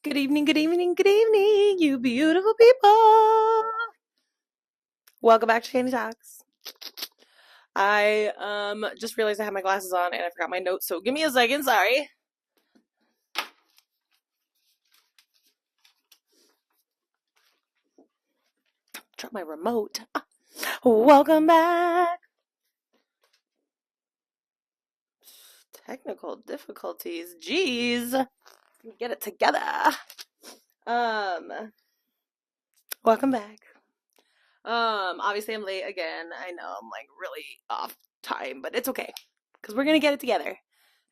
Good evening, good evening, good evening, you beautiful people. Welcome back to Candy Talks. I just realized I had my glasses on and I forgot my notes, so give me a second, sorry. Drop my remote. Welcome back. Technical difficulties. Jeez. Get it together. Welcome back. Obviously I'm late again. I know I'm like really off time, but it's okay. Because we're gonna get it together.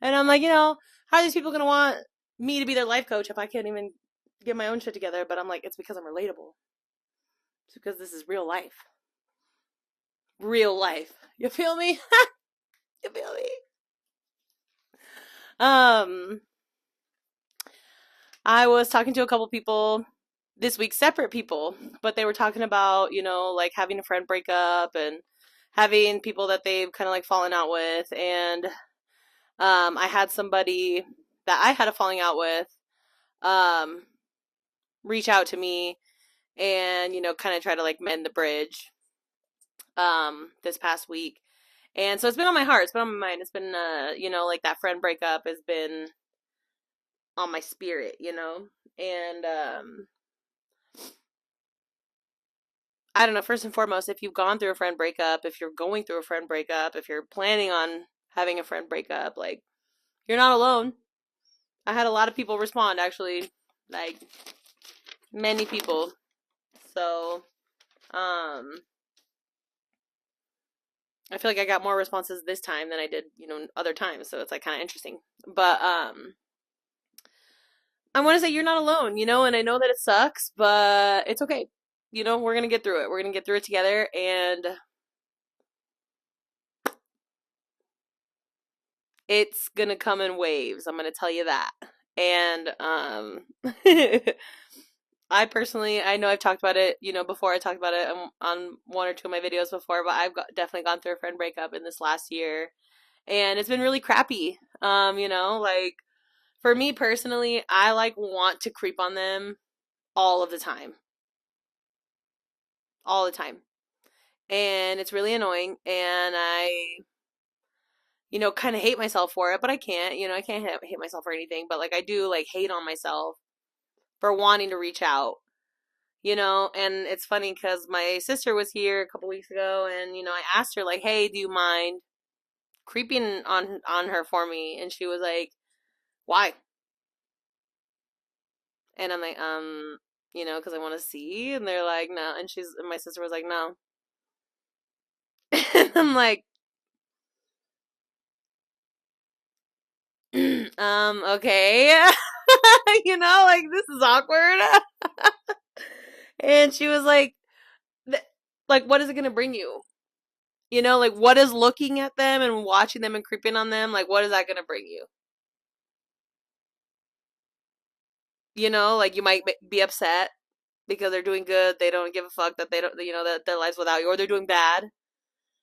And I'm like, how are these people gonna want me to be their life coach if I can't even get my own shit together? But I'm like, it's because I'm relatable. It's because this is real life. Real life. You feel me? You feel me? I was talking to a couple people this week, separate people, but they were talking about, like having a friend break up and having people that they've kind of like fallen out with. And I had somebody that I had a falling out with um, reach out to me and, kind of try to like mend the bridge this past week. And so it's been on my heart, it's been on my mind. It's been like that friend breakup has been on my spirit, And I don't know, first and foremost, if you've gone through a friend breakup, if you're going through a friend breakup, if you're planning on having a friend breakup, like you're not alone. I had a lot of people respond, actually, like many people. So, I feel like I got more responses this time than I did, other times. So it's like kind of interesting. But I want to say you're not alone, and I know that it sucks, but it's okay. We're going to get through it. We're going to get through it together, and it's going to come in waves. I'm going to tell you that. And I know I've talked about it, before. I talked about it on one or two of my videos before, but definitely gone through a friend breakup in this last year. And it's been really crappy. Like for me personally, I like want to creep on them all of the time. All the time. And it's really annoying. And I, kind of hate myself for it, but I can't, I can't hate myself for anything. But like I do like hate on myself for wanting to reach out. And it's funny because my sister was here a couple weeks ago and, I asked her like, hey, do you mind creeping on her for me? And she was like, why? And I'm like, because I want to see. And they're like, no. And my sister was like, no. And I'm like, okay. Like this is awkward. And she was like, like, what is it going to bring you? Like what is looking at them and watching them and creeping on them? Like, what is that going to bring you? Like you might be upset because they're doing good. They don't give a fuck that they don't, that their lives without you, or they're doing bad.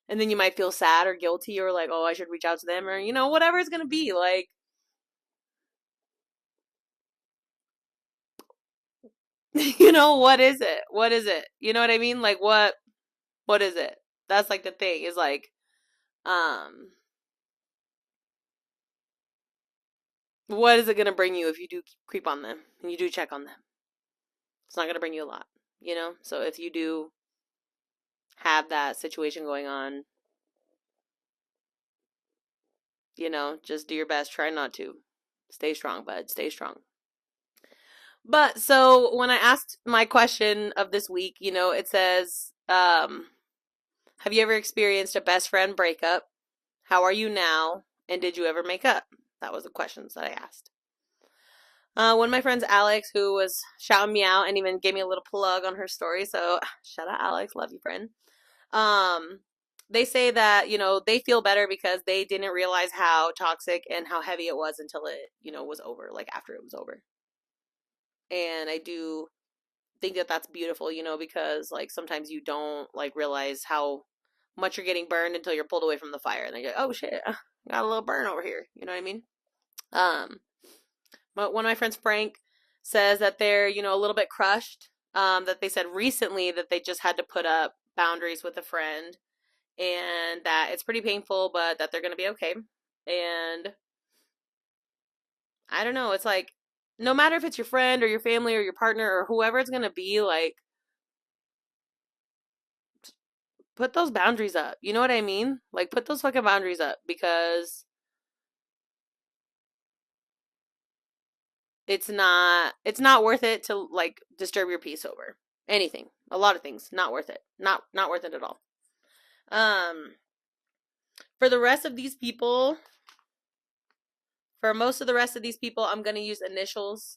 And then you might feel sad or guilty or like, oh, I should reach out to them, or, whatever it's going to be. Like, what is it? What is it? You know what I mean? Like, what is it? That's like the thing is like, what is it going to bring you if you do creep on them and you do check on them? It's not going to bring you a lot, So if you do have that situation going on, just do your best. Try not to. Stay strong, bud. Stay strong. But so when I asked my question of this week, it says, have you ever experienced a best friend breakup? How are you now? And did you ever make up? That was the questions that I asked. One of my friends, Alex, who was shouting me out and even gave me a little plug on her story. So shout out, Alex. Love you, friend. They say that, they feel better because they didn't realize how toxic and how heavy it was until it, was over, like after it was over. And I do think that that's beautiful, because like sometimes you don't like realize how much you're getting burned until you're pulled away from the fire and then you're like, oh shit, got a little burn over here. You know what I mean? But one of my friends, Frank, says that they're, a little bit crushed. That they said recently that they just had to put up boundaries with a friend and that it's pretty painful, but that they're going to be okay. And I don't know, it's like, no matter if it's your friend or your family or your partner or whoever it's going to be, like, put those boundaries up. You know what I mean? Like, put those fucking boundaries up because it's not worth it to like disturb your peace over anything. A lot of things, not worth it. Not worth it at all. Um, for the rest of these people, for most of the rest of these people, I'm gonna use initials.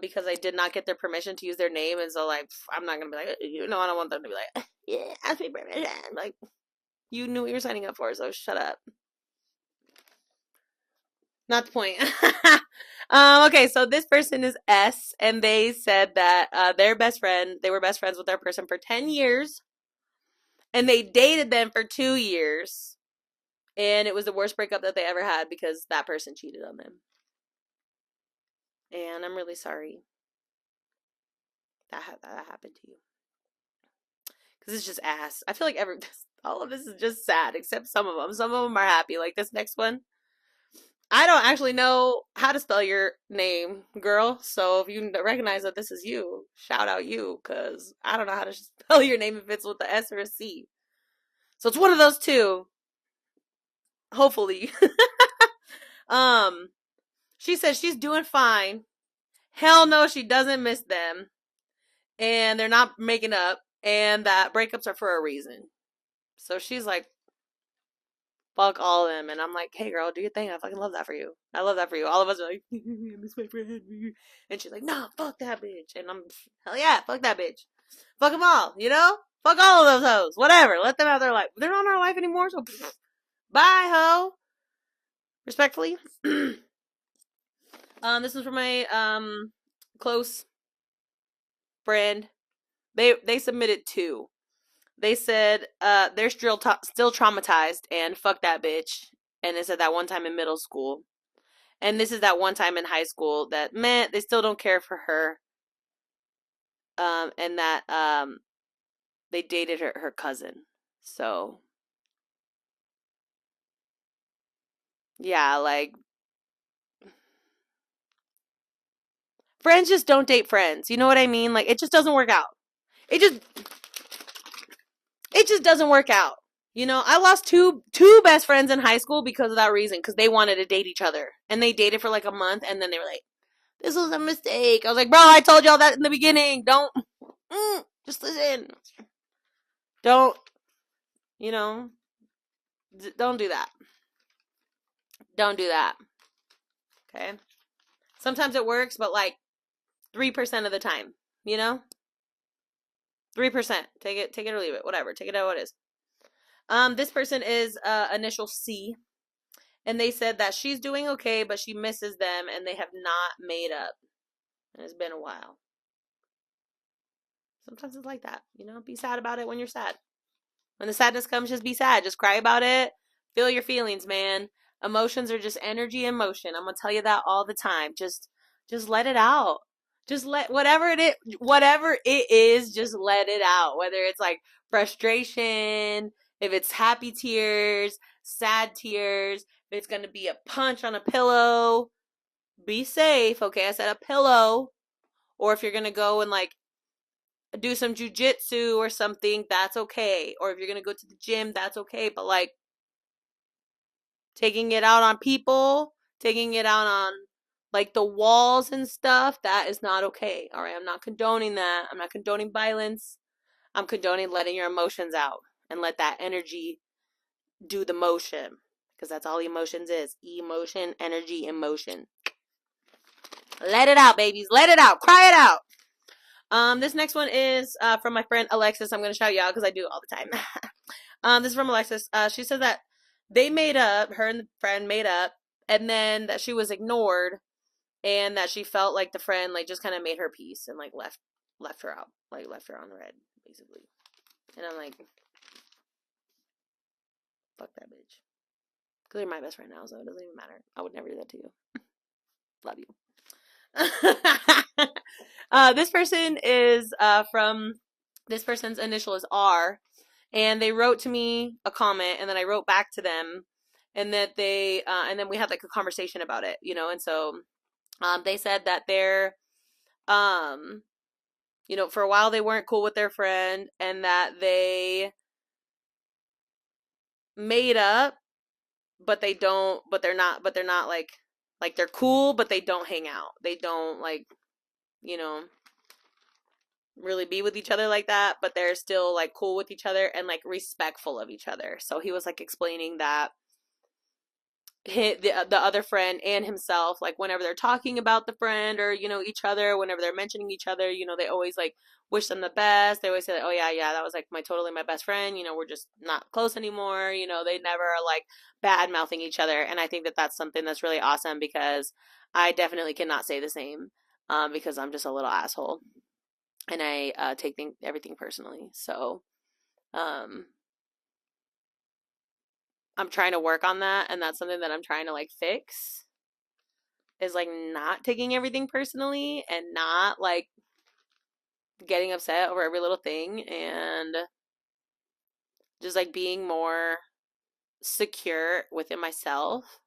Because I did not get their permission to use their name, and so like I'm not gonna be like, I don't want them to be like, yeah, ask me permission. Like, you knew what you were signing up for, so shut up. Not the point. Okay, so this person is S, and they said that their best friend, they were best friends with their person for 10 years, and they dated them for 2 years, and it was the worst breakup that they ever had because that person cheated on them. And I'm really sorry that happened to you. Because it's just ass. I feel like all of this is just sad, except some of them. Some of them are happy. Like this next one. I don't actually know how to spell your name, girl. So if you recognize that this is you, shout out you, because I don't know how to spell your name if it's with the S or a C. So it's one of those two. Hopefully. She says she's doing fine. Hell no, she doesn't miss them. And they're not making up. And that breakups are for a reason. So she's like, fuck all of them. And I'm like, hey girl, do your thing. I fucking love that for you. I love that for you. All of us are like, I miss my friend. And she's like, no, fuck that bitch. And I'm, hell yeah, fuck that bitch. Fuck them all, Fuck all of those hoes. Whatever. Let them have their life. They're not in our life anymore, so bye, ho. Respectfully. This is from my close friend. They submitted 2. They said they're still traumatized and fuck that bitch. And they said that one time in middle school. And this is that one time in high school that, man, they still don't care for her. And that they dated her cousin. So, yeah, like, friends just don't date friends. You know what I mean? Like, it just doesn't work out. It just doesn't work out. I lost two best friends in high school because of that reason, because they wanted to date each other. And they dated for like a month, and then they were like, this was a mistake. I was like, bro, I told y'all that in the beginning. Don't, just listen. Don't, don't do that. Don't do that. Okay? Sometimes it works, but like 3% of the time, 3%. Take it or leave it. Whatever. Take it how it is. This person is initial C. And they said that she's doing okay, but she misses them and they have not made up. And it's been a while. Sometimes it's like that, be sad about it when you're sad. When the sadness comes, just be sad. Just cry about it. Feel your feelings, man. Emotions are just energy and motion. I'm going to tell you that all the time. Just let it out. Just let whatever it is, just let it out. Whether it's like frustration, if it's happy tears, sad tears, if it's going to be a punch on a pillow, be safe. Okay, I said a pillow. Or if you're going to go and like do some jujitsu or something, that's okay. Or if you're going to go to the gym, that's okay. But like taking it out on people, taking it out on like the walls and stuff, that is not okay. All right, I'm not condoning that. I'm not condoning violence. I'm condoning letting your emotions out and let that energy do the motion, because that's all emotions is. Emotion, energy, emotion. Let it out, babies. Let it out. Cry it out. This next one is from my friend Alexis. I'm going to shout you out because I do it all the time. This is from Alexis. She says that they made up, her and the friend made up, and then that she was ignored, and that she felt like the friend like just kind of made her peace and like left her out, like left her on red, basically. And I'm like, fuck that bitch. Because you're my best friend now, so it doesn't even matter. I would never do that to you. Love you. This person is from this person's initial is R, and they wrote to me a comment, and then I wrote back to them, and that they and then we had like a conversation about it, you know, and so they said that they're um you know, for a while they weren't cool with their friend, and that they made up, but they're not like they're cool, but they don't hang out. They don't like, you know, really be with each other like that, but they're still like cool with each other and like respectful of each other. So he was like explaining that the other friend and himself, like whenever they're talking about the friend or, you know, each other, whenever they're mentioning each other, you know, they always like wish them the best. They always say like, oh yeah, that was like my best friend, you know, we're just not close anymore, you know. They never are like bad mouthing each other, and I think that that's something that's really awesome, because I definitely cannot say the same, because I'm just a little asshole, and I take everything personally. So um I'm trying to work on that, and that's something that I'm trying to like fix, is like not taking everything personally and not like getting upset over every little thing, and just like being more secure within myself.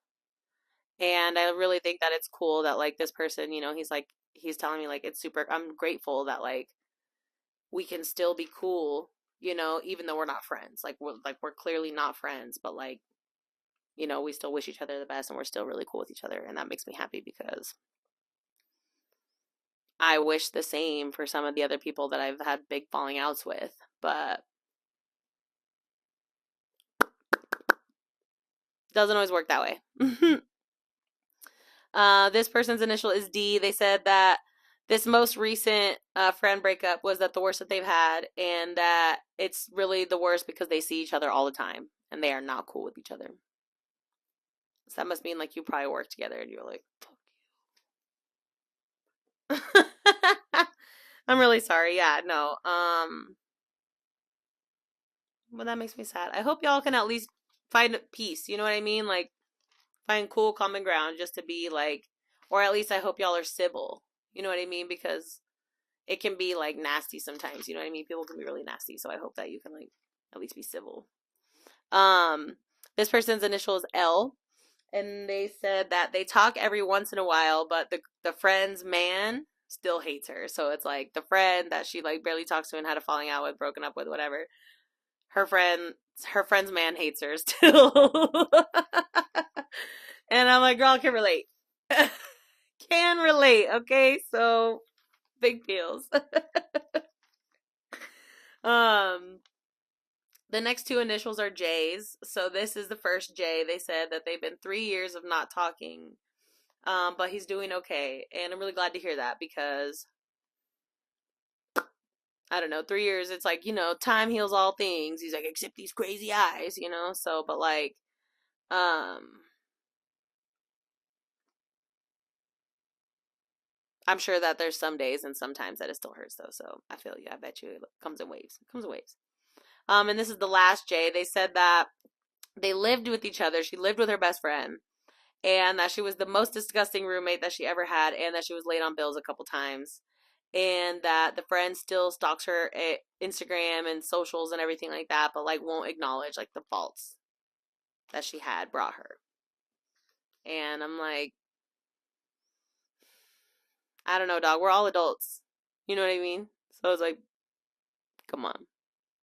And I really think that it's cool that like this person, you know, he's telling me like it's super, I'm grateful that like we can still be cool, you know, even though we're not friends. Like we're clearly not friends, but like, you know, we still wish each other the best, and we're still really cool with each other, and that makes me happy, because I wish the same for some of the other people that I've had big falling outs with, but doesn't always work that way. This person's initial is D. They said that this most recent friend breakup was that the worst that they've had, and that it's really the worst because they see each other all the time and they are not cool with each other. So that must mean like you probably work together and you're like, fuck you. I'm really sorry. Yeah, no. Well, that makes me sad. I hope y'all can at least find peace. You know what I mean? Like find cool common ground, just to be like, or at least I hope y'all are civil. You know what I mean? Because it can be like nasty sometimes. You know what I mean? People can be really nasty. So I hope that you can like at least be civil. Um, this person's initial is L, and they said that they talk every once in a while, but the friend's man still hates her. So it's like the friend that she like barely talks to and had a falling out with, broken up with, whatever. Her friend's man hates her still. And I'm like, girl, I can relate. Can relate, okay? So big feels. um the next two initials are J's. So this is the first J. They said that they've been 3 years of not talking. But he's doing okay. And I'm really glad to hear that, because I don't know, 3 years, it's like, you know, time heals all things. He's like, except these crazy eyes, you know? So, but like, I'm sure that there's some days and sometimes that it still hurts though. So I feel you. I bet you it comes in waves. It comes in waves. And this is the last J. They said that they lived with each other. She lived with her best friend, and that she was the most disgusting roommate that she ever had, and that she was late on bills a couple times, and that the friend still stalks her at Instagram and socials and everything like that, but like won't acknowledge like the faults that she had brought her. And I'm like, I don't know, dog. We're all adults. You know what I mean? So it's like, come on,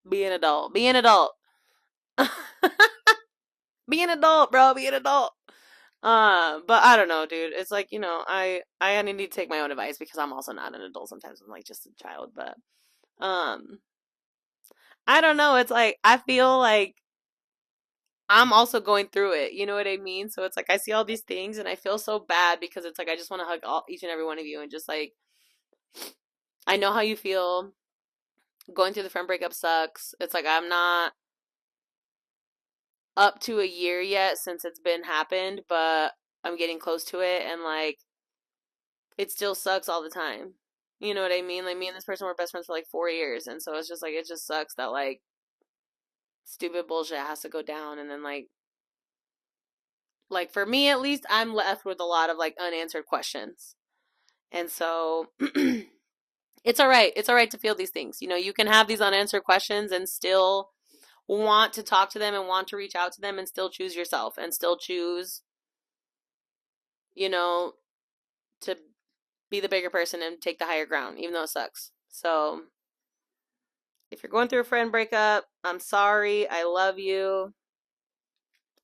be an adult. Be an adult. Be an adult, bro. Be an adult. But I don't know, dude. It's like, you know, I need to take my own advice, because I'm also not an adult. Sometimes I'm like just a child, but um I don't know. It's like I feel like I'm also going through it. You know what I mean? So it's like I see all these things and I feel so bad, because it's like I just want to hug each and every one of you, and just like, I know how you feel. Going through the friend breakup sucks. It's like I'm not up to a year yet since it's been happened, but I'm getting close to it, and like it still sucks all the time. You know what I mean? Like me and this person were best friends for like 4 years, and so it's just like it just sucks that like stupid bullshit has to go down, and then like for me at least, I'm left with a lot of like unanswered questions. And so It's all right. It's all right to feel these things. You know, you can have these unanswered questions and still want to talk to them and want to reach out to them and still choose yourself and still choose, you know, to be the bigger person and take the higher ground, even though it sucks. So, if you're going through a friend breakup, I'm sorry. I love you.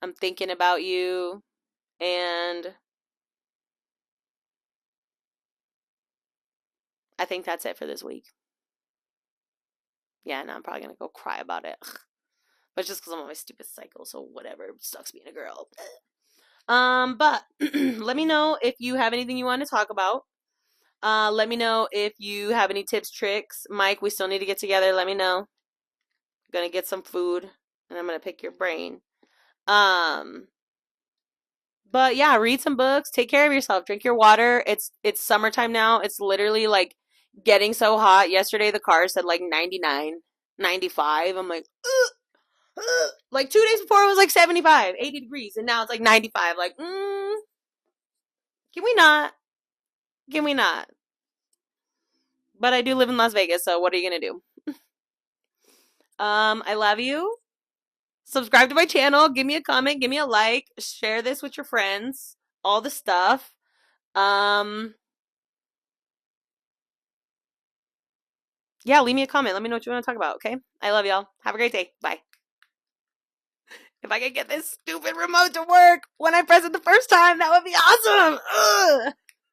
I'm thinking about you. And I think that's it for this week. Yeah, now I'm probably going to go cry about it. But it's just because I'm on my stupid cycle, so whatever. It sucks being a girl. But let me know if you have anything you want to talk about. Let me know if you have any tips, tricks. Mike, we still need to get together. Let me know. I'm gonna get some food and I'm gonna pick your brain. Um, but yeah, read some books, take care of yourself, drink your water. It's summertime now. It's literally like getting so hot. Yesterday the car said like 99, 95. I'm like, ugh, ugh. Like 2 days before it was like 75, 80 degrees, and now it's like 95. Like, can we not? Can we not? But I do live in Las Vegas, so what are you gonna do? I love you. Subscribe to my channel. Give me a comment. Give me a like. Share this with your friends. All the stuff. Um, yeah, leave me a comment. Let me know what you want to talk about, okay? I love y'all. Have a great day. Bye. If I could get this stupid remote to work when I press it the first time, that would be awesome. Ugh.